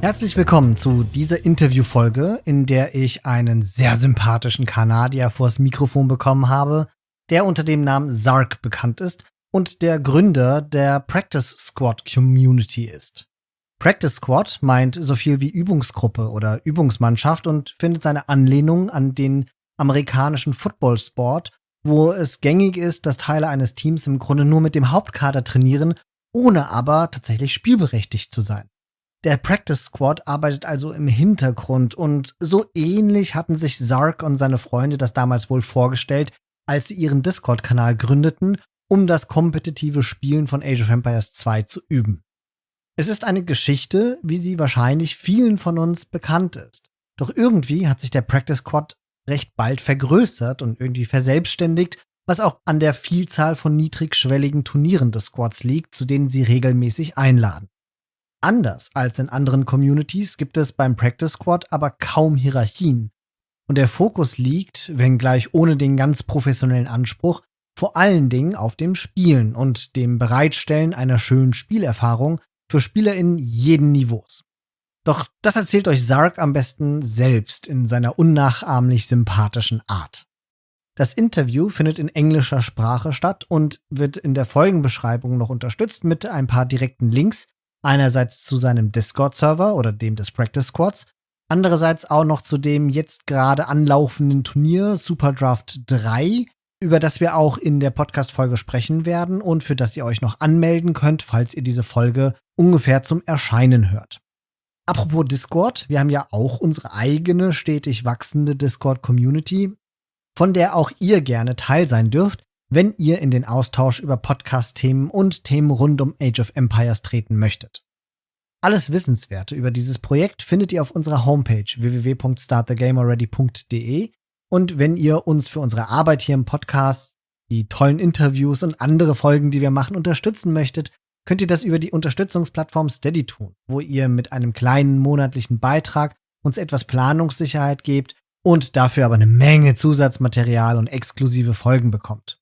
Herzlich willkommen zu dieser Interviewfolge, in der ich einen sehr sympathischen Kanadier vors Mikrofon bekommen habe, der unter dem Namen Zark bekannt ist und der Gründer der Practice Squad Community ist. Practice Squad meint so viel wie Übungsgruppe oder Übungsmannschaft und findet seine Anlehnung an den amerikanischen Footballsport, wo es gängig ist, dass Teile eines Teams im Grunde nur mit dem Hauptkader trainieren, ohne aber tatsächlich spielberechtigt zu sein. Der Practice Squad arbeitet also im Hintergrund und so ähnlich hatten sich Zark und seine Freunde das damals wohl vorgestellt, als sie ihren Discord-Kanal gründeten, um das kompetitive Spielen von Age of Empires II zu üben. Es ist eine Geschichte, wie sie wahrscheinlich vielen von uns bekannt ist. Doch irgendwie hat sich der Practice Squad recht bald vergrößert und irgendwie verselbstständigt, was auch an der Vielzahl von niedrigschwelligen Turnieren des Squads liegt, zu denen sie regelmäßig einladen. Anders als in anderen Communities gibt es beim Practice Squad aber kaum Hierarchien. Und der Fokus liegt, wenngleich ohne den ganz professionellen Anspruch, vor allen Dingen auf dem Spielen und dem Bereitstellen einer schönen Spielerfahrung für SpielerInnen jeden Niveaus. Doch das erzählt euch Zark am besten selbst in seiner unnachahmlich sympathischen Art. Das Interview findet in englischer Sprache statt und wird in der Folgenbeschreibung noch unterstützt mit ein paar direkten Links, einerseits zu seinem Discord-Server oder dem des Practice Squads, andererseits auch noch zu dem jetzt gerade anlaufenden Turnier Super Draft 3, über das wir auch in der Podcast-Folge sprechen werden und für das ihr euch noch anmelden könnt, falls ihr diese Folge ungefähr zum Erscheinen hört. Apropos Discord, wir haben ja auch unsere eigene, stetig wachsende Discord-Community, von der auch ihr gerne Teil sein dürft, wenn ihr in den Austausch über Podcast-Themen und Themen rund um Age of Empires treten möchtet. Alles Wissenswerte über dieses Projekt findet ihr auf unserer Homepage www.startthegamealready.de und wenn ihr uns für unsere Arbeit hier im Podcast, die tollen Interviews und andere Folgen, die wir machen, unterstützen möchtet, könnt ihr das über die Unterstützungsplattform Steady tun, wo ihr mit einem kleinen monatlichen Beitrag uns etwas Planungssicherheit gebt und dafür aber eine Menge Zusatzmaterial und exklusive Folgen bekommt.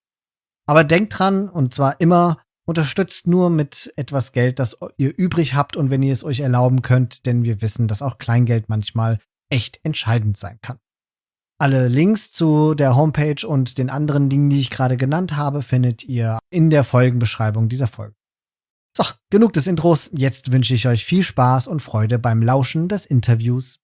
Aber denkt dran, und zwar immer, unterstützt nur mit etwas Geld, das ihr übrig habt und wenn ihr es euch erlauben könnt, denn wir wissen, dass auch Kleingeld manchmal echt entscheidend sein kann. Alle Links zu der Homepage und den anderen Dingen, die ich gerade genannt habe, findet ihr in der Folgenbeschreibung dieser Folge. So, genug des Intros, jetzt wünsche ich euch viel Spaß und Freude beim Lauschen des Interviews.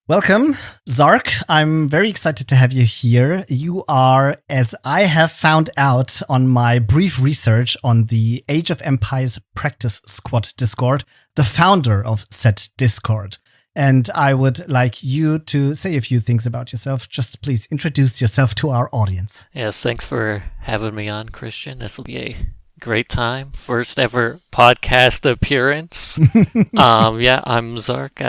Welcome, Zark. I'm very excited to have you here. You are, as I have found out on my brief research on the Age of Empires Practice Squad Discord, the founder of said Discord. And I would like you to say a few things about yourself. Just please introduce yourself to our audience. Yes, thanks for having me on, Christian. This will be a great time. First ever podcast appearance. I'm Zark.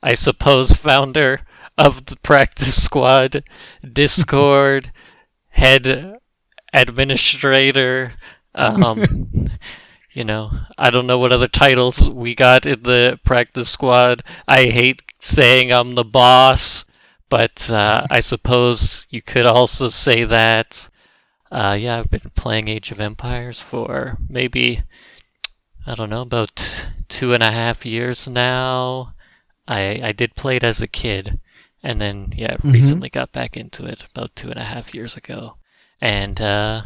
I suppose founder of the Practice Squad Discord, head administrator. I don't know what other titles we got in the Practice Squad. I hate saying I'm the boss, but I suppose you could also say that. I've been playing Age of Empires for maybe, about 2.5 years now. I did play it as a kid, and then, recently got back into it about 2.5 years ago. And, I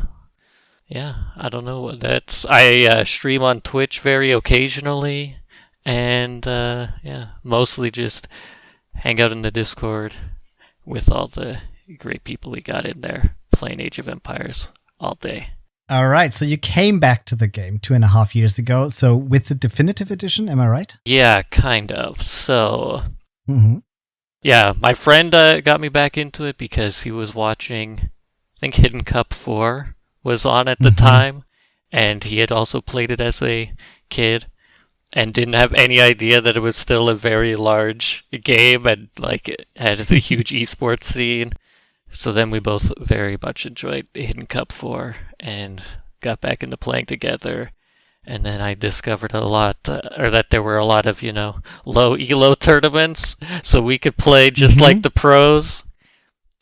don't know what that's... I stream on Twitch very occasionally, and, mostly just hang out in the Discord with all the great people we got in there playing Age of Empires all day. All right, so you came back to the game 2.5 years ago, so with the definitive edition, am I right? Yeah, kind of. So, my friend got me back into it because he was watching, I think Hidden Cup 4 was on at the time, and he had also played it as a kid, and didn't have any idea that it was still a very large game, and it has a huge esports scene. So then we both very much enjoyed Hidden Cup 4 and got back into playing together. And then I discovered that there were a lot of, low elo tournaments, so we could play just like the pros.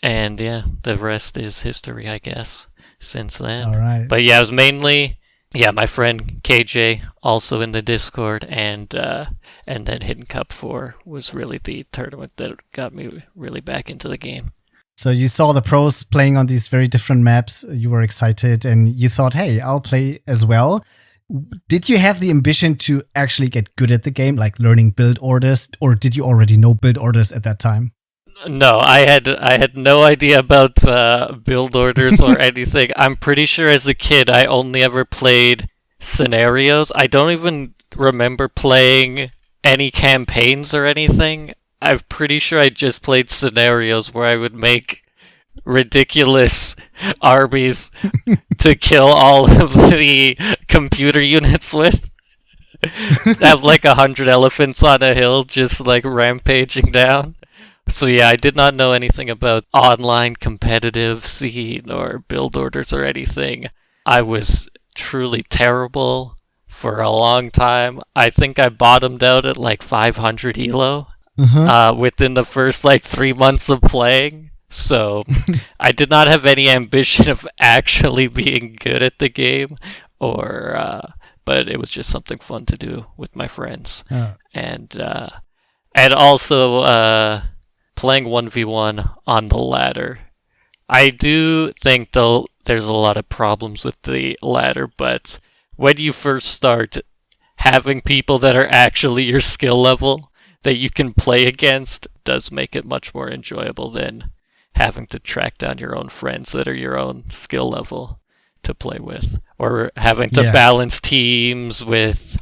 And the rest is history, I guess, since then. All right. But it was mainly Yeah, my friend KJ also in the Discord, and then Hidden Cup 4 was really the tournament that got me really back into the game. So you saw the pros playing on these very different maps. You were excited and you thought, hey, I'll play as well. Did you have the ambition to actually get good at the game, like learning build orders, or did you already know build orders at that time? No, I had no idea about build orders or anything. I'm pretty sure as a kid I only ever played scenarios. I don't even remember playing any campaigns or anything. I'm pretty sure I just played scenarios where I would make ridiculous armies to kill all of the computer units with. Have like 100 elephants on a hill just like rampaging down. So yeah, I did not know anything about online competitive scene or build orders or anything. I was truly terrible for a long time. I think I bottomed out at like 500 elo within the first like 3 months of playing. So I did not have any ambition of actually being good at the game, but it was just something fun to do with my friends, and also playing 1v1 on the ladder. I do think though there's a lot of problems with the ladder, but when you first start, having people that are actually your skill level that you can play against does make it much more enjoyable than having to track down your own friends that are your own skill level to play with, or having to balance teams with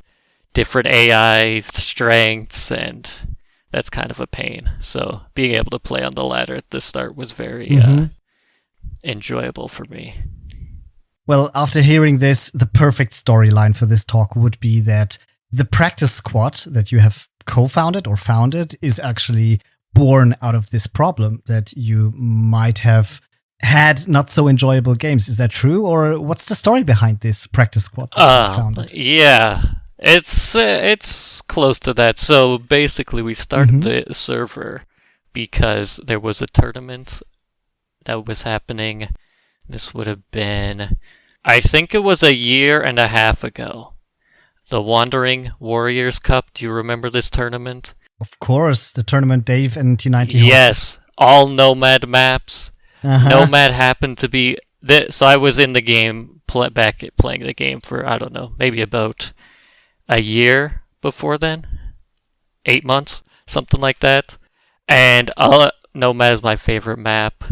different AI strengths, and that's kind of a pain. So being able to play on the ladder at the start was very enjoyable for me. Well, after hearing this, the perfect storyline for this talk would be that the practice squad that you have co-founded or founded is actually born out of this problem, that you might have had not so enjoyable games. Is that true? Or what's the story behind this practice squad that you founded? Yeah, it's close to that. So basically we started the server because there was a tournament that was happening. This would have been, I think it was a year and a half ago. The Wandering Warriors Cup. Do you remember this tournament? Of course, the tournament Dave and T90 hosted. Yes, all Nomad maps. Nomad happened to be... So I was in the game, playing the game for, I don't know, maybe about a year before then. 8 months, something like that. And Nomad is my favorite map.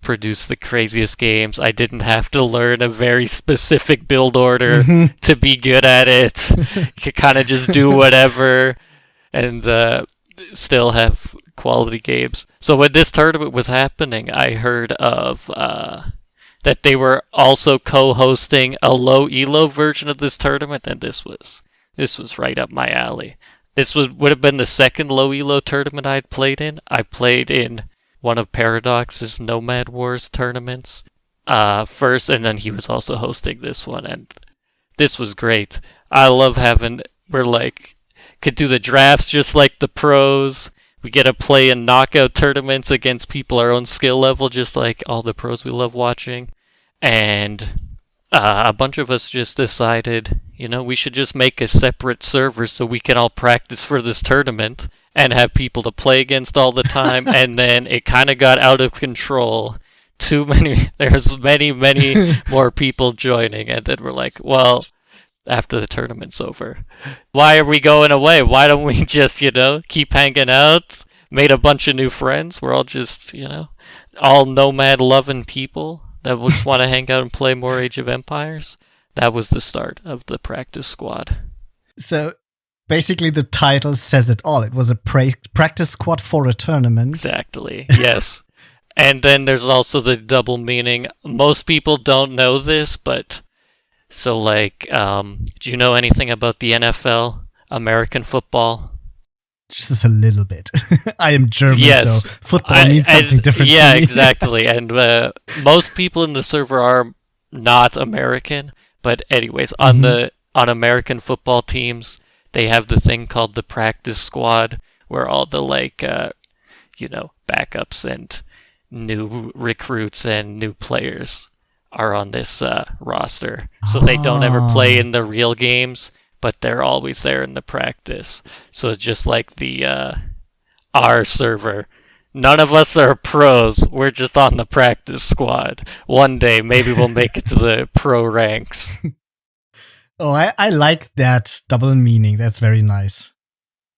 Produced the craziest games. I didn't have to learn a very specific build order to be good at it. Could kind of just do whatever and still have quality games. So when this tournament was happening, I heard of that they were also co-hosting a low elo version of this tournament, and this was right up my alley. This would have been the second low elo tournament I'd played in. I played in one of Paradox's Nomad Wars tournaments first, and then he was also hosting this one, and this was great. I love could do the drafts just like the pros. We get to play in knockout tournaments against people our own skill level, just like all the pros we love watching. And a bunch of us just decided, we should just make a separate server so we can all practice for this tournament and have people to play against all the time. And then it kind of got out of control. There's many more people joining. And then we're like, well, after the tournament's over, why are we going away? Why don't we just, keep hanging out? Made a bunch of new friends. We're all just, all Nomad loving people that just want to hang out and play more Age of Empires. That was the start of the practice squad. So basically the title says it all. It was a practice squad for a tournament. Exactly, yes. And then there's also the double meaning. Most people don't know this, but so do you know anything about the NFL, American football? Just a little bit. I am German, so football means something different to me. Yeah, exactly. And most people in the server are not American. But anyways, on American football teams, they have the thing called the practice squad, where all the backups and new recruits and new players are on this roster. So they don't ever play in the real games, but they're always there in the practice. So it's just like the our server. None of us are pros. We're just on the practice squad. One day, maybe we'll make it to the pro ranks. Oh, I like that double meaning. That's very nice.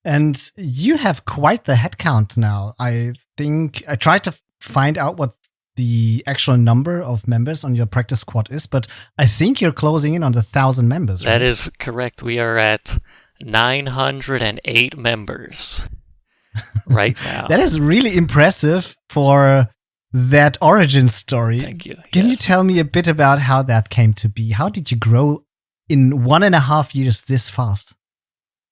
And you have quite the headcount now. I think I tried to find out what the actual number of members on your practice squad is, but I think you're closing in on 1,000 members, right? That is correct. We are at 908 members right now. That is really impressive for that origin story. Thank you. Can you tell me a bit about how that came to be? How did you grow in 1.5 years this fast?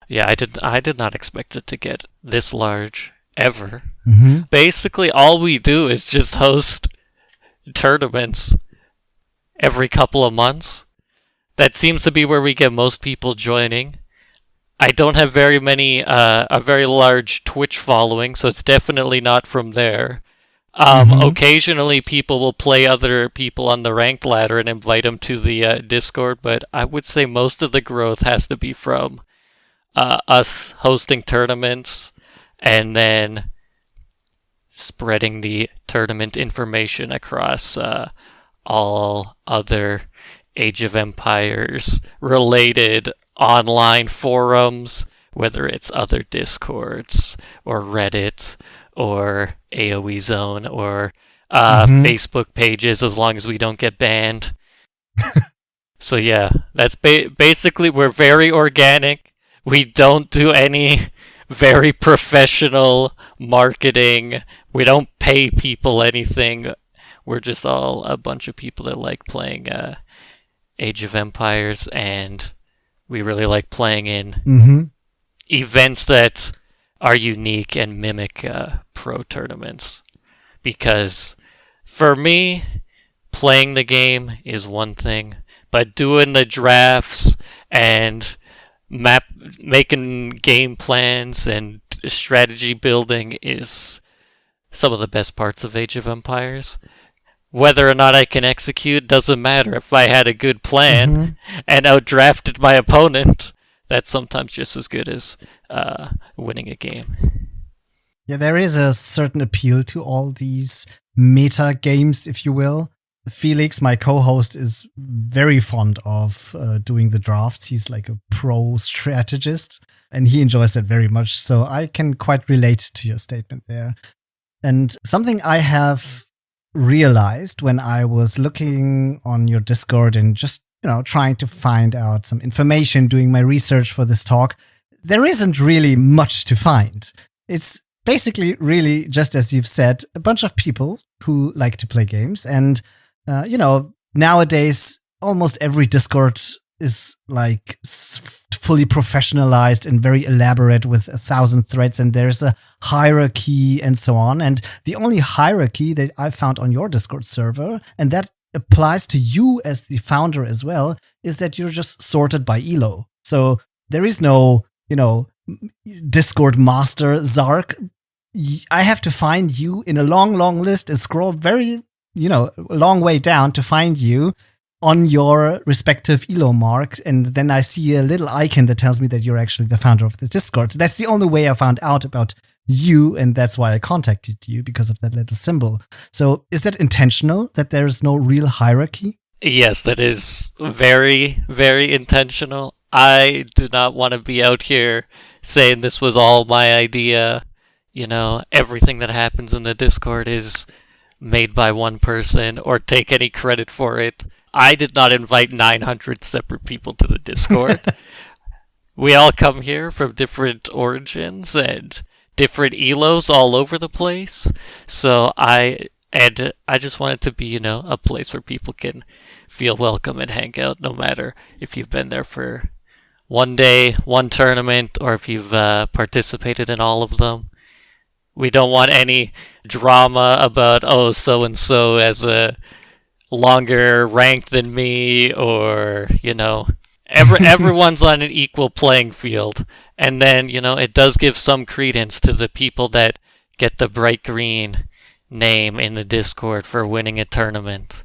Yeah, I did not expect it to get this large ever. Mm-hmm. Basically, all we do is just host tournaments every couple of months. That seems to be where we get most people joining. I don't have very large Twitch following, so it's definitely not from there. Occasionally, people will play other people on the ranked ladder and invite them to the Discord, but I would say most of the growth has to be from us hosting tournaments and then spreading the tournament information across all other Age of Empires related online forums, whether it's other Discords or Reddit or AoE Zone or Facebook pages, as long as we don't get banned. So yeah, that's basically, we're very organic. We don't do any very professional marketing. We don't pay people anything. We're just all a bunch of people that like playing Age of Empires, and we really like playing in events that are unique and mimic pro tournaments. Because for me, playing the game is one thing, but doing the drafts and making game plans and strategy building is some of the best parts of Age of Empires. Whether or not I can execute doesn't matter. If I had a good plan and outdrafted my opponent, that's sometimes just as good as winning a game. Yeah, there is a certain appeal to all these meta games, if you will. Felix, my co-host, is very fond of doing the drafts. He's like a pro strategist, and he enjoys that very much. So I can quite relate to your statement there. And something I have realized when I was looking on your Discord and just, trying to find out some information, doing my research for this talk, there isn't really much to find. It's basically really, just as you've said, a bunch of people who like to play games. And, nowadays, almost every Discord is like fully professionalized and very elaborate with 1,000 threads, and there's a hierarchy and so on. And the only hierarchy that I found on your Discord server, and that applies to you as the founder as well, is that you're just sorted by elo. So there is no, Discord master Zark. I have to find you in a long, long list and scroll very, a long way down to find you on your respective elo marks, and then I see a little icon that tells me that you're actually the founder of the Discord. That's the only way I found out about you, and that's why I contacted you, because of that little symbol. So is that intentional, that there is no real hierarchy? Yes, that is very, very intentional. I do not want to be out here saying this was all my idea. Everything that happens in the Discord is made by one person, or take any credit for it. I did not invite 900 separate people to the Discord. We all come here from different origins and different elos all over the place. So I just want it to be, a place where people can feel welcome and hang out, no matter if you've been there for one day, one tournament, or if you've participated in all of them. We don't want any drama about, so-and-so has a longer rank than me, or, everyone's on an equal playing field. And then, it does give some credence to the people that get the bright green name in the Discord for winning a tournament.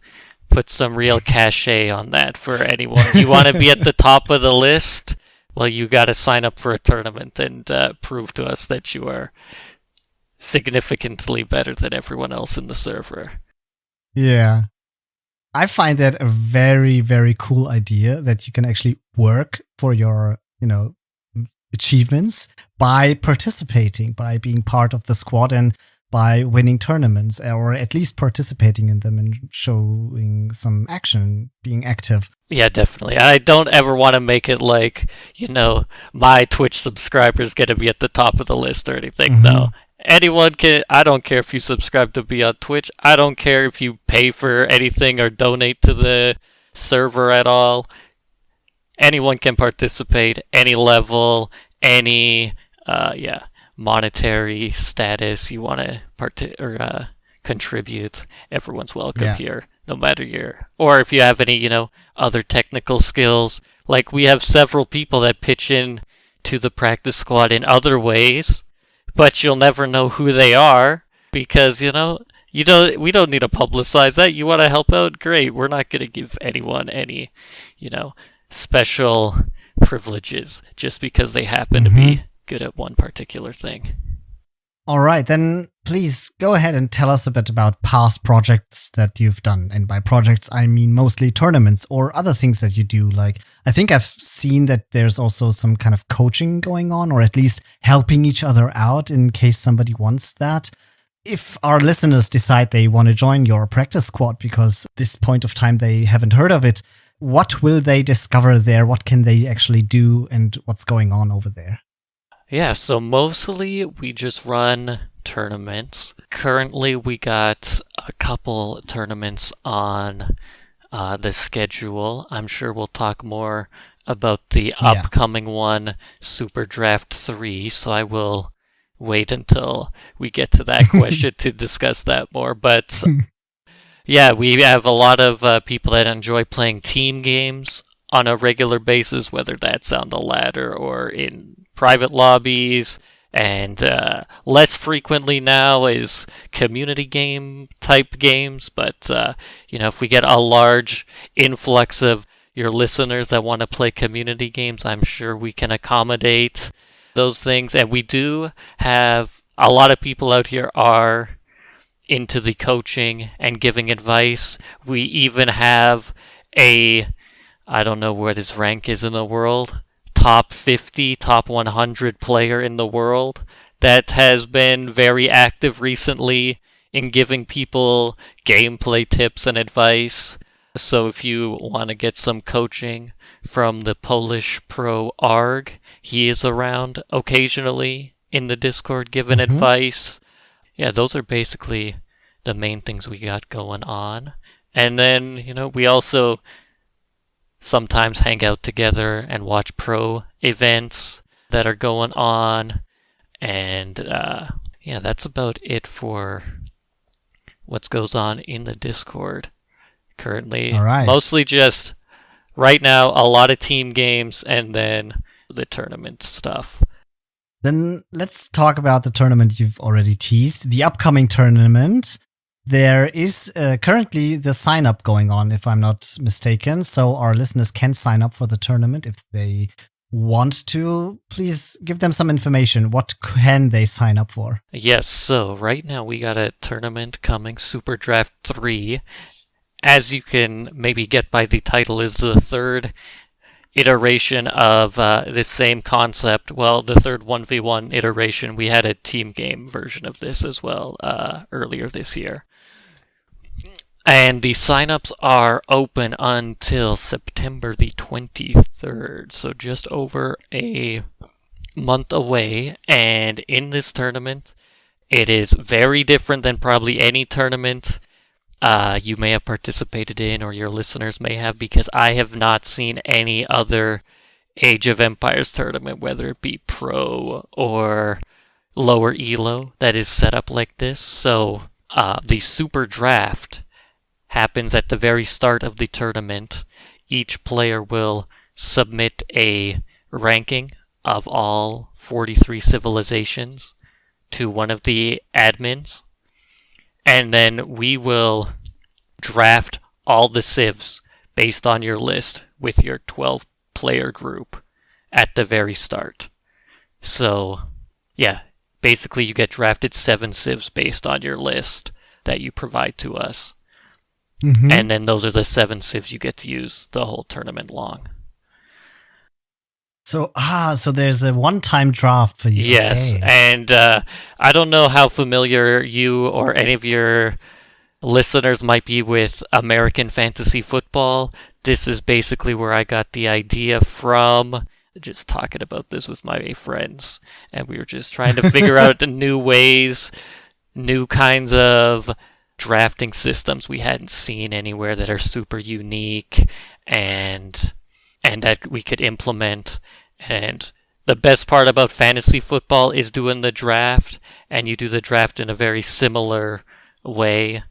put some real cachet on that for anyone. You want to be at the top of the list? Well, you got to sign up for a tournament and prove to us that you are significantly better than everyone else in the server. Yeah. I find that a very, very cool idea that you can actually work for your, achievements by participating, by being part of the squad and by winning tournaments, or at least participating in them and showing some action, being active. Yeah, definitely. I don't ever want to make it like, my Twitch subscribers get to be at the top of the list or anything. Mm-hmm. No. Anyone can. I don't care if you subscribe to be on Twitch. I don't care if you pay for anything or donate to the server at all. Anyone can participate, any level, any monetary status you want to contribute. Everyone's welcome here, no matter or if you have any other technical skills. Like, we have several people that pitch in to the practice squad in other ways, but you'll never know who they are because we don't need to publicize that. You want to help out? Great. We're not going to give anyone any special privileges just because they happen to be good at one particular thing. All right, then please go ahead and tell us a bit about past projects that you've done. And by projects, I mean mostly tournaments or other things that you do. Like, I think I've seen that there's also some kind of coaching going on, or at least helping each other out in case somebody wants that. If our listeners decide they want to join your practice squad because at this point of time they haven't heard of it, what will they discover there? What can they actually do, and what's going on over there? Yeah, so mostly we just run tournaments. Currently, we got a couple tournaments on the schedule. I'm sure we'll talk more about the upcoming one, Super Draft 3, so I will wait until we get to that question to discuss that more. But yeah, we have a lot of people that enjoy playing team games on a regular basis, whether that's on the ladder or in private lobbies, and less frequently now is community game type games. But if we get a large influx of your listeners that want to play community games, I'm sure we can accommodate those things. And we do have a lot of people out here are into the coaching and giving advice. We even have I don't know what his rank is in the world, top 50, top 100 player in the world that has been very active recently in giving people gameplay tips and advice. So if you want to get some coaching from the Polish pro Arg, he is around occasionally in the Discord giving advice. Yeah, those are basically the main things we got going on. And then, we also sometimes hang out together and watch pro events that are going on. And that's about it for what goes on in the Discord currently. All right. Mostly just right now a lot of team games and then the tournament stuff. Then let's talk about the tournament you've already teased, the upcoming tournament. There is currently the sign-up going on, if I'm not mistaken, so our listeners can sign up for the tournament if they want to. Please give them some information. What can they sign up for? Yes, so right now we got a tournament coming, Super Draft 3. As you can maybe get by the title, is the third iteration of the same concept. Well, the third 1v1 iteration. We had a team game version of this as well earlier this year. And the signups are open until September the 23rd, so just over a month away. And in this tournament, it is very different than probably any tournament you may have participated in or your listeners may have, because I have not seen any other Age of Empires tournament, whether it be pro or lower elo, that is set up like this. So the Super Draft happens at the very start of the tournament. Each player will submit a ranking of all 43 civilizations to one of the admins, and then we will draft all the civs based on your list with your 12-player group at the very start. So, yeah, basically you get drafted 7 civs based on your list that you provide to us. Mm-hmm. And then those are the 7 civs you get to use the whole tournament long. So there's a one-time draft for you. Yes, okay. And I don't know how familiar you or any of your listeners might be with American fantasy football. This is basically where I got the idea from. Just talking about this with my friends, and we were just trying to figure out the new ways, new kinds of drafting systems we hadn't seen anywhere that are super unique and that we could implement. And the best part about fantasy football is doing the draft, and you do the draft in a very similar way.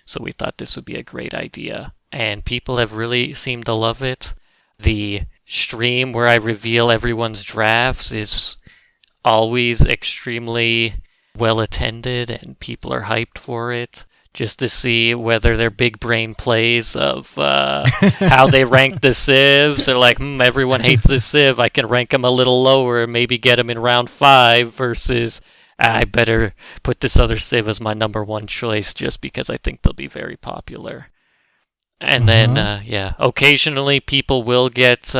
So we thought this would be a great idea, and people have really seemed to love it. The stream where I reveal everyone's drafts is always extremely well attended, and people are hyped for it, just to see whether their big brain plays of how they rank the civs. They're like, everyone hates this civ, I can rank them a little lower and maybe get them in round 5, versus I better put this other civ as my number 1 choice just because I think they'll be very popular. And then, occasionally people will get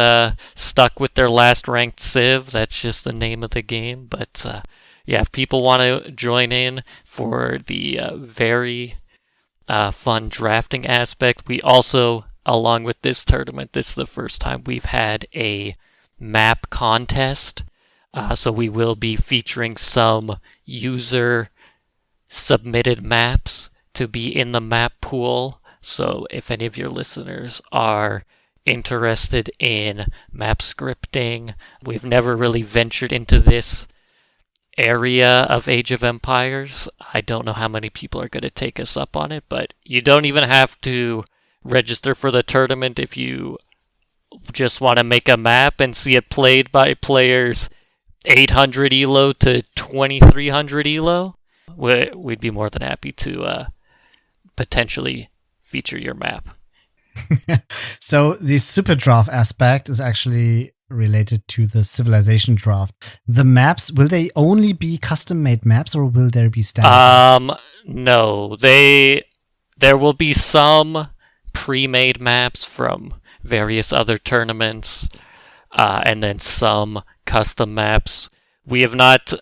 stuck with their last ranked civ. That's just the name of the game. But if people want to join in for the very fun drafting aspect, we also, along with this tournament, this is the first time we've had a map contest. So we will be featuring some user-submitted maps to be in the map pool. So if any of your listeners are interested in map scripting, we've never really ventured into this area of Age of Empires. I don't know how many people are going to take us up on it, but you don't even have to register for the tournament if you just want to make a map and see it played by players 800 elo to 2300 elo. We'd be more than happy to potentially feature your map. So the super draft aspect is actually related to the civilization draft. The maps, will they only be custom made maps, or will there be standard maps? No, there will be some pre-made maps from various other tournaments, and then some custom maps. We have not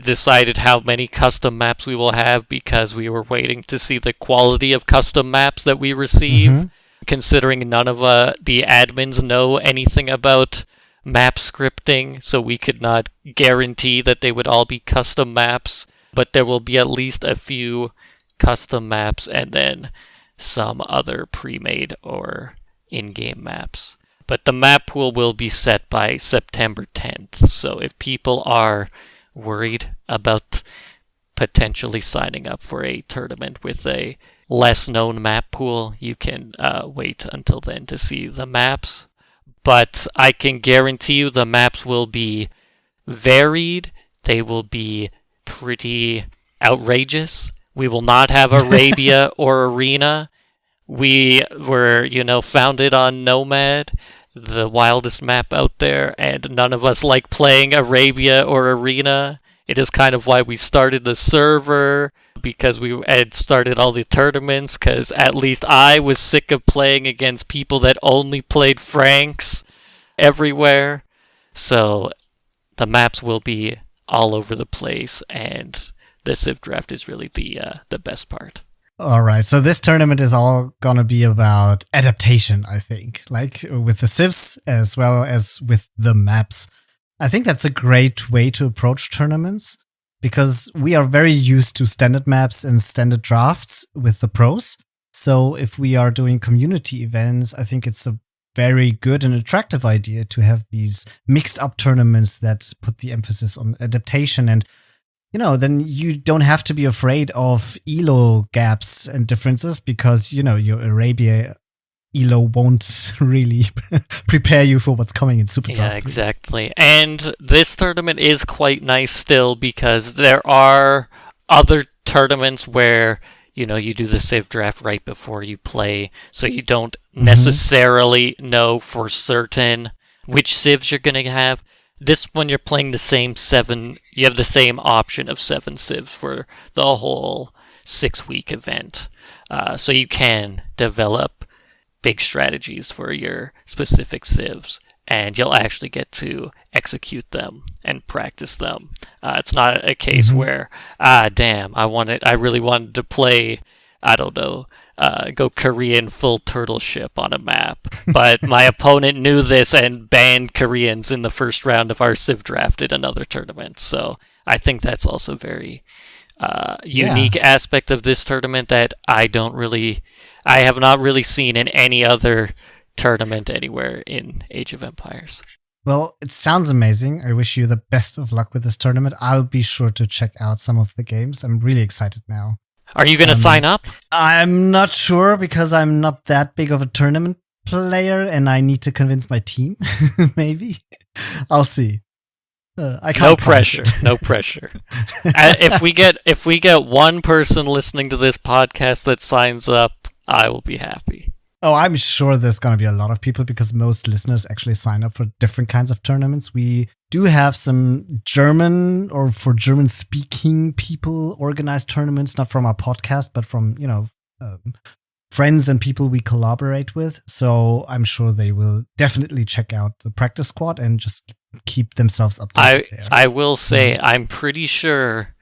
decided how many custom maps we will have because we were waiting to see the quality of custom maps that we receive, considering none of the admins know anything about map scripting, so we could not guarantee that they would all be custom maps, but there will be at least a few custom maps and then some other pre-made or in-game maps. But the map pool will be set by September 10th, so if people are worried about potentially signing up for a tournament with a less known map pool, you can wait until then to see the maps. But I can guarantee you the maps will be varied. They will be pretty outrageous. We will not have Arabia or Arena. We were, founded on Nomad, the wildest map out there, and none of us like playing Arabia or Arena. It is kind of why we started the server, because we had started all the tournaments, because at least I was sick of playing against people that only played Franks everywhere. So the maps will be all over the place, and the Civ draft is really the best part. All right, so this tournament is all gonna be about adaptation, I think, like with the civs as well as with the maps. I think that's a great way to approach tournaments, because we are very used to standard maps and standard drafts with the pros. So if we are doing community events, I think it's a very good and attractive idea to have these mixed up tournaments that put the emphasis on adaptation. And then you don't have to be afraid of ELO gaps and differences, because, your Arabia ELO won't really prepare you for what's coming in Super Draft. Yeah, exactly. And this tournament is quite nice still, because there are other tournaments where you do the Civ draft right before you play, so you don't necessarily know for certain which civs you're going to have. This one, you're playing the same 7, you have the same option of 7 civs for the whole 6-week event. So you can develop big strategies for your specific civs, and you'll actually get to execute them and practice them. It's not a case where, damn, I really wanted to play, I don't know, go Korean full turtle ship on a map, but my opponent knew this and banned Koreans in the first round of our Civ draft in another tournament. So I think that's also very unique aspect of this tournament that I have not really seen in any other tournament anywhere in Age of Empires. Well, it sounds amazing. I wish you the best of luck with this tournament. I'll be sure to check out some of the games. I'm really excited now. Are you going to sign up? I'm not sure because I'm not that big of a tournament player and I need to convince my team. Maybe. I'll see. I can't No pressure. No pressure. If we get one person listening to this podcast that signs up, I will be happy. Oh, I'm sure there's going to be a lot of people because most listeners actually sign up for different kinds of tournaments. We do have some German or for German speaking people organized tournaments, not from our podcast, but from, friends and people we collaborate with. So I'm sure they will definitely check out the practice squad and just keep themselves updated there. I will say, I'm pretty sure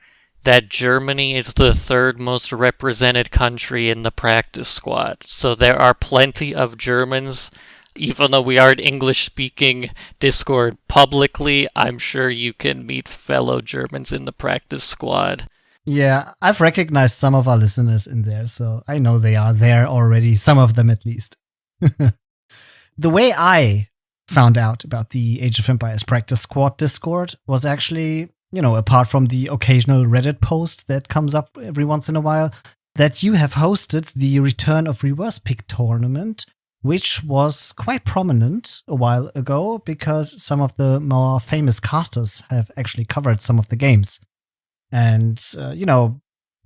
that Germany is the 3rd most represented country in the practice squad. So there are plenty of Germans. Even though we aren't English-speaking Discord publicly, I'm sure you can meet fellow Germans in the practice squad. Yeah, I've recognized some of our listeners in there, so I know they are there already, some of them at least. The way I found out about the Age of Empires practice squad Discord was actually, apart from the occasional Reddit post that comes up every once in a while, that you have hosted the Return of Reverse Pick tournament, which was quite prominent a while ago because some of the more famous casters have actually covered some of the games. And,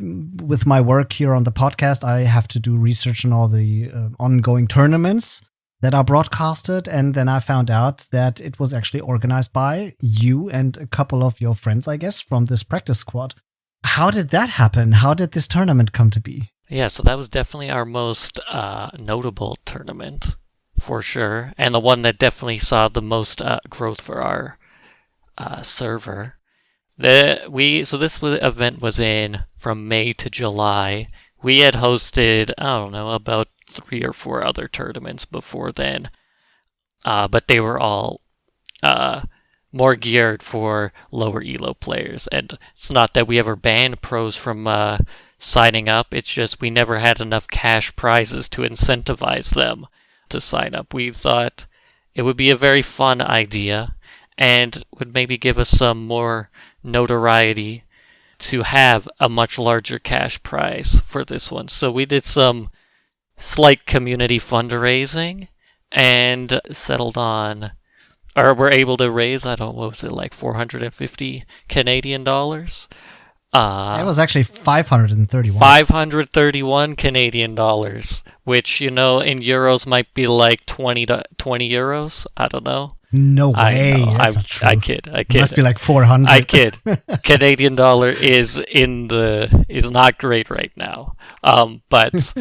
with my work here on the podcast, I have to do research on all the ongoing tournaments that are broadcasted. And then I found out that it was actually organized by you and a couple of your friends, I guess, from this practice squad. How did that happen? How did this tournament come to be? Yeah, so that was definitely our most notable tournament, for sure. And the one that definitely saw the most growth for our server. So this event was from May to July. We had hosted, I don't know, about 3 or 4 other tournaments before then, but they were all more geared for lower elo players. And it's not that we ever banned pros from signing up, it's just we never had enough cash prizes to incentivize them to sign up. We thought it would be a very fun idea and would maybe give us some more notoriety to have a much larger cash prize for this one. So we did some slight community fundraising and settled on, or were able to raise, I don't know, what was it, like 450 Canadian dollars? It was actually 531. 531 Canadian dollars, which, in euros might be like 20 euros. I don't know. No way. That's not true. I kid. It must be like 400. I kid. Canadian dollar is not great right now. But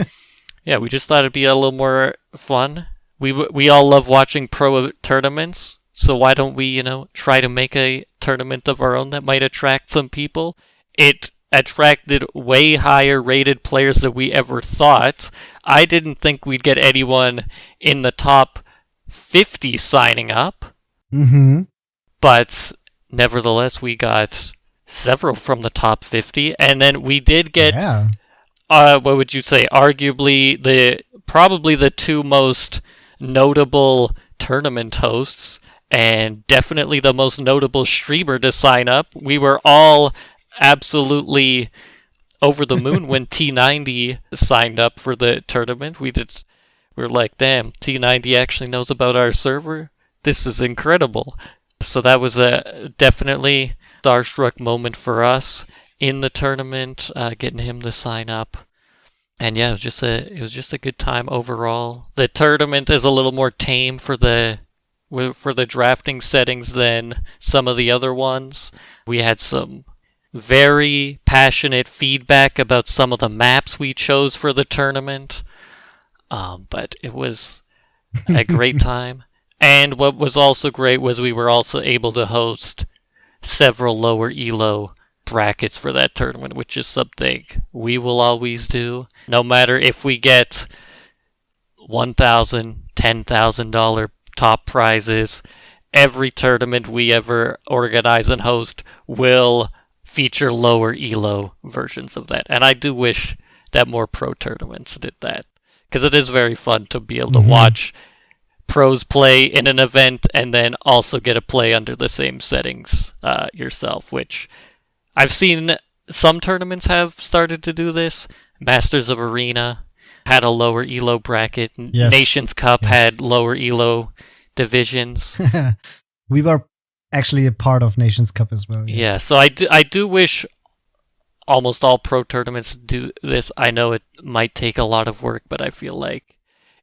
yeah, we just thought it'd be a little more fun. We all love watching pro tournaments, so why don't we, try to make a tournament of our own that might attract some people? It attracted way higher rated players than we ever thought. I didn't think we'd get anyone in the top 50 signing up. Mm-hmm. But nevertheless, we got several from the top 50. And then we did get, what would you say, arguably probably the 2 most notable tournament hosts, and definitely the most notable streamer to sign up. We were all absolutely over the moon when T90 signed up for the tournament. We were like, damn, T90 actually knows about our server. This is incredible. So that was a definitely starstruck moment for us in the tournament, getting him to sign up. And yeah, it was just a good time overall. The tournament is a little more tame for the drafting settings than some of the other ones. We had some very passionate feedback about some of the maps we chose for the tournament. But it was a great time. And what was also great was we were also able to host several lower elo brackets for that tournament, which is something we will always do. No matter if we get $1,000, $10,000 top prizes, every tournament we ever organize and host will feature lower elo versions of that. And I do wish that more pro tournaments did that, because it is very fun to be able to watch pros play in an event and then also get a play under the same settings yourself, which I've seen some tournaments have started to do this. Masters of Arena had a lower elo bracket. Yes. Nations Cup had lower elo divisions. We were actually a part of Nations Cup as well. Yeah, so I do wish almost all pro tournaments do this. I know it might take a lot of work, but I feel like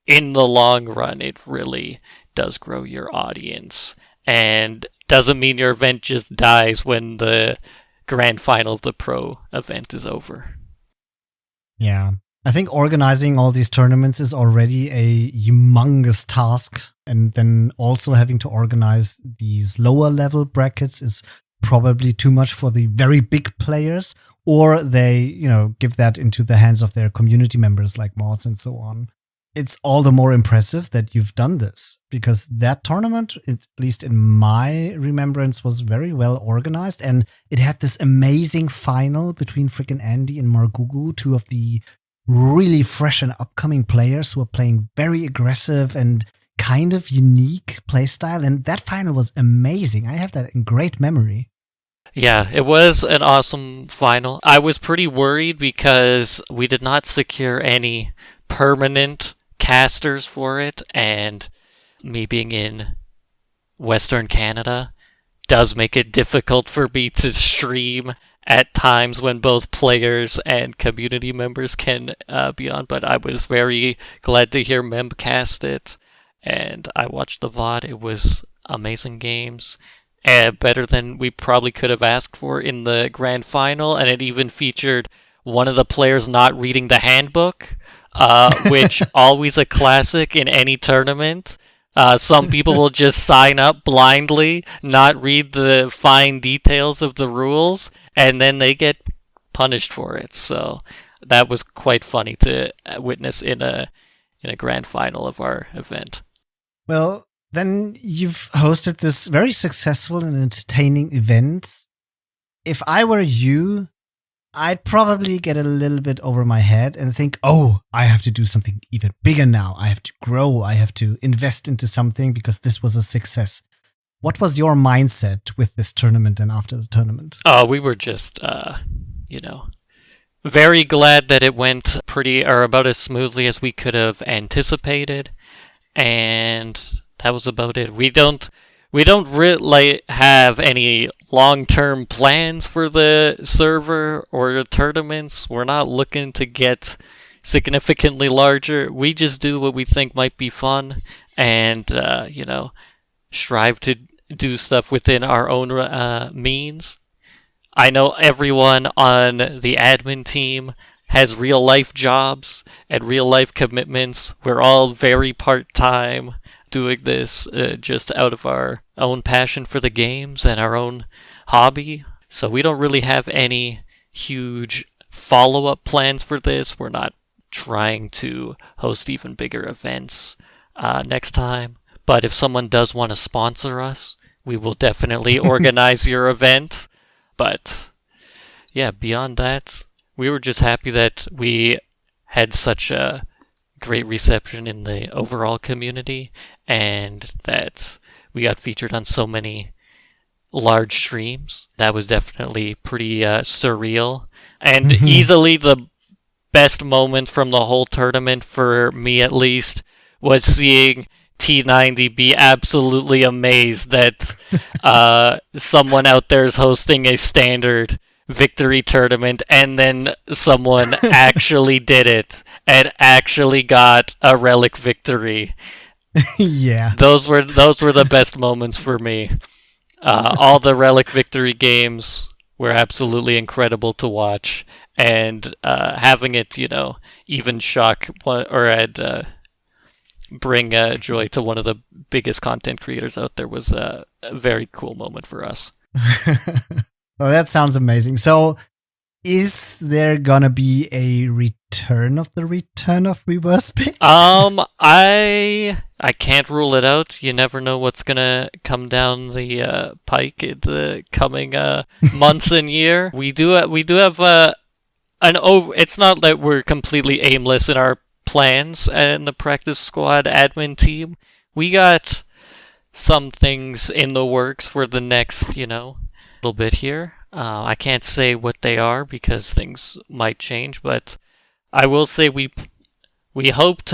in the long run, it really does grow your audience, and doesn't mean your event just dies when the grand final of the pro event is over. Yeah. I think organizing all these tournaments is already a humongous task. And then also having to organize these lower level brackets is probably too much for the very big players, or they, give that into the hands of their community members like mods and so on. It's all the more impressive that you've done this, because that tournament, at least in my remembrance, was very well organized, and it had this amazing final between frickin' Andy and Margugu, two of the really fresh and upcoming players who are playing very aggressive and kind of unique playstyle, and that final was amazing. I have that in great memory. Yeah, it was an awesome final. I was pretty worried because we did not secure any permanent casters for it, and me being in Western Canada does make it difficult for me to stream at times when both players and community members can be on, but I was very glad to hear Mem cast it, and I watched the VOD. It was amazing games, and better than we probably could have asked for in the grand final, and it even featured one of the players not reading the handbook, which always a classic in any tournament. Some people will just sign up blindly, not read the fine details of the rules, and then they get punished for it. So that was quite funny to witness in a grand final of our event. Well, then you've hosted this very successful and entertaining event. If I were you, I'd probably get a little bit over my head and think, oh, I have to do something even bigger now. I have to grow. I have to invest into something because this was a success. What was your mindset with this tournament and after the tournament? Oh, we were just, very glad that it went about as smoothly as we could have anticipated. And that was about it. We don't really have any long-term plans for the server or the tournaments. We're not looking to get significantly larger. We just do what we think might be fun, and strive to do stuff within our own means. I know everyone on the admin team has real-life jobs and real-life commitments. We're all very part-time, doing this just out of our own passion for the games and our own hobby. So we don't really have any huge follow-up plans for this. We're not trying to host even bigger events next time. But if someone does want to sponsor us, we will definitely organize your event. But yeah, beyond that, we were just happy that we had such a great reception in the overall community, and that we got featured on so many large streams. That was definitely pretty surreal, and easily the best moment from the whole tournament, for me at least, was seeing T90 be absolutely amazed that someone out there is hosting a standard victory tournament, and then someone actually did it. and actually got a relic victory. Yeah. Those were the best moments for me. All the relic victory games were absolutely incredible to watch, and having it, even shock or bring joy to one of the biggest content creators out there was a very cool moment for us. Well, that sounds amazing. So, is there gonna be a return of reverse pick? I can't rule it out. You never know what's gonna come down the pike in the coming months and year. We do have an over. It's not that we're completely aimless in our plans and the practice squad admin team. We got some things in the works for the next, little bit here. I can't say what they are because things might change, but I will say we hope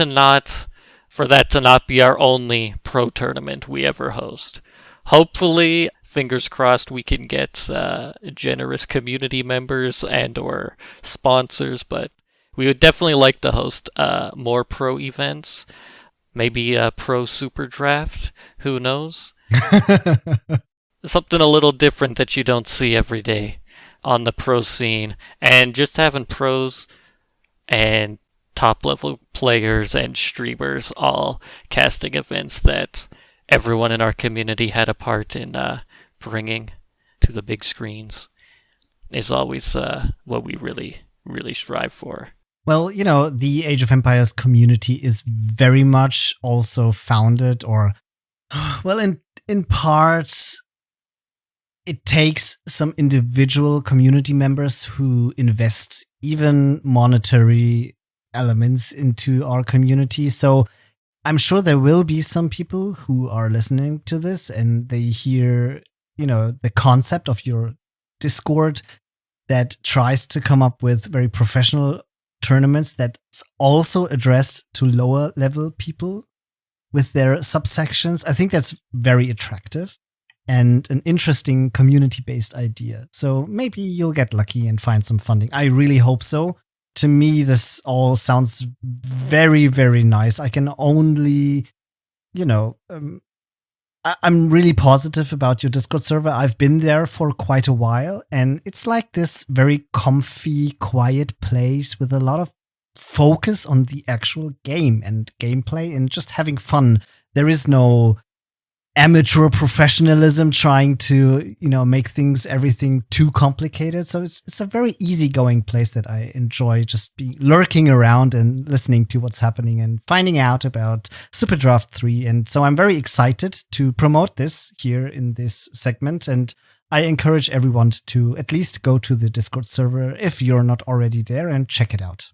for that to not be our only pro tournament we ever host. Hopefully, fingers crossed, we can get generous community members and or sponsors, but we would definitely like to host more pro events. Maybe a pro super draft. Who knows? Something a little different that you don't see every day on the pro scene. And just having pros and top level players and streamers all casting events that everyone in our community had a part in bringing to the big screens is always what we really, really strive for. Well, the Age of Empires community is very much also founded well, in part, it takes some individual community members who invest even monetary elements into our community. So I'm sure there will be some people who are listening to this and they hear, the concept of your Discord that tries to come up with very professional tournaments that's also addressed to lower level people with their subsections. I think that's very attractive and an interesting community-based idea. So maybe you'll get lucky and find some funding. I really hope so. To me, this all sounds very, very nice. I can only, I'm really positive about your Discord server. I've been there for quite a while, and it's like this very comfy, quiet place with a lot of focus on the actual game and gameplay and just having fun. There is no amateur professionalism trying to, make everything too complicated. So it's a very easygoing place that I enjoy just lurking around and listening to what's happening and finding out about Super Draft 3. And so I'm very excited to promote this here in this segment. And I encourage everyone to at least go to the Discord server if you're not already there and check it out.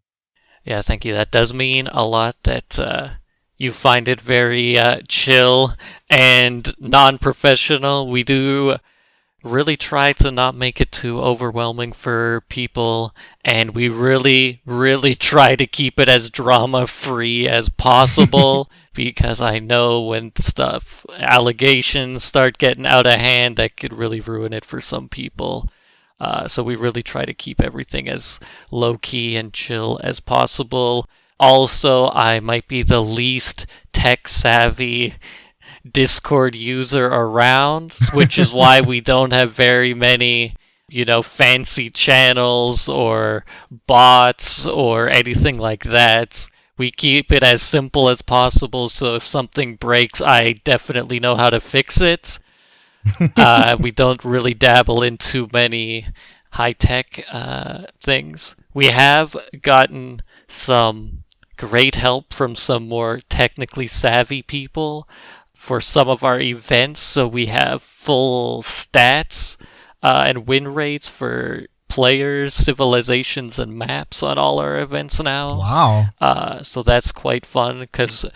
Yeah, thank you. That does mean a lot that you find it very chill and non-professional. We do really try to not make it too overwhelming for people, and we really, really try to keep it as drama-free as possible because I know when allegations start getting out of hand, that could really ruin it for some people. So we really try to keep everything as low-key and chill as possible. Also, I might be the least tech-savvy Discord user around, which is why we don't have very many, fancy channels or bots or anything like that. We keep it as simple as possible, so if something breaks, I definitely know how to fix it. We don't really dabble in too many high-tech things. We have gotten some great help from some more technically savvy people for some of our events, so we have full stats and win rates for players, civilizations, and maps on all our events now. Wow. So that's quite fun because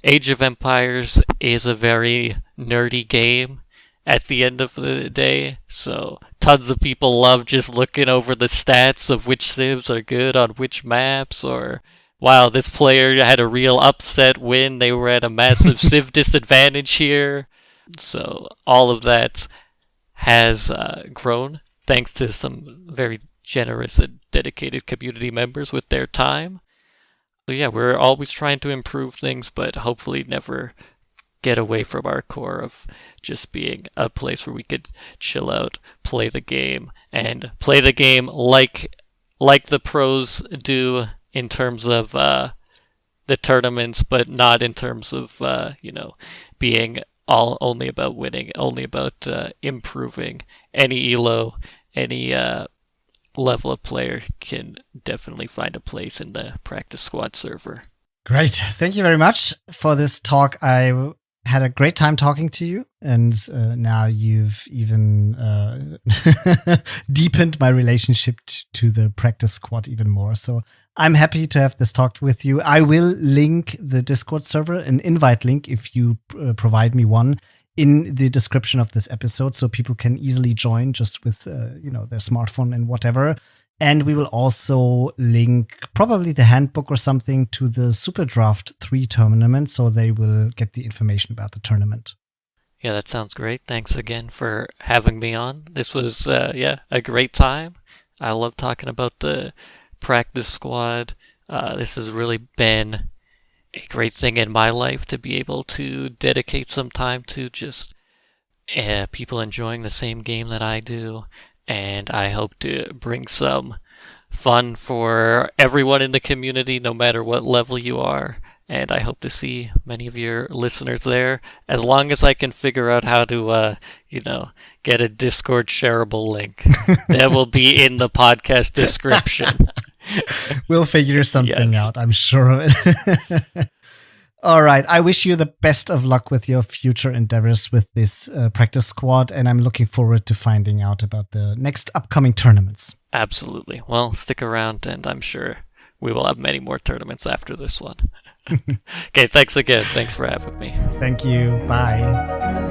Age of Empires is a very nerdy game at the end of the day, so tons of people love just looking over the stats of which civs are good on which maps, or wow, this player had a real upset win, they were at a massive civ disadvantage here. So all of that has grown thanks to some very generous and dedicated community members with their time. So yeah, we're always trying to improve things, but hopefully never get away from our core of just being a place where we could chill out, play the game, and play the game like the pros do in terms of the tournaments, but not in terms of being all only about winning, only about improving. Any elo, any level of player can definitely find a place in the practice squad server. Great. Thank you very much for this talk. I had a great time talking to you, and now you've even deepened my relationship to the practice squad even more. So I'm happy to have this talk with you. I will link the Discord server, an invite link, if you provide me one, in the description of this episode, so people can easily join just with their smartphone and whatever. And we will also link probably the handbook or something to the Super Draft 3 tournament, so they will get the information about the tournament. Yeah, that sounds great. Thanks again for having me on. This was a great time. I love talking about the practice squad. This has really been a great thing in my life to be able to dedicate some time to just people enjoying the same game that I do. And I hope to bring some fun for everyone in the community, no matter what level you are. And I hope to see many of your listeners there, as long as I can figure out how to, get a Discord shareable link. That will be in the podcast description. We'll figure something out, I'm sure of it. All right. I wish you the best of luck with your future endeavors with this practice squad, and I'm looking forward to finding out about the next upcoming tournaments. Absolutely. Well, stick around, and I'm sure we will have many more tournaments after this one. Okay, thanks again. Thanks for having me. Thank you. Bye.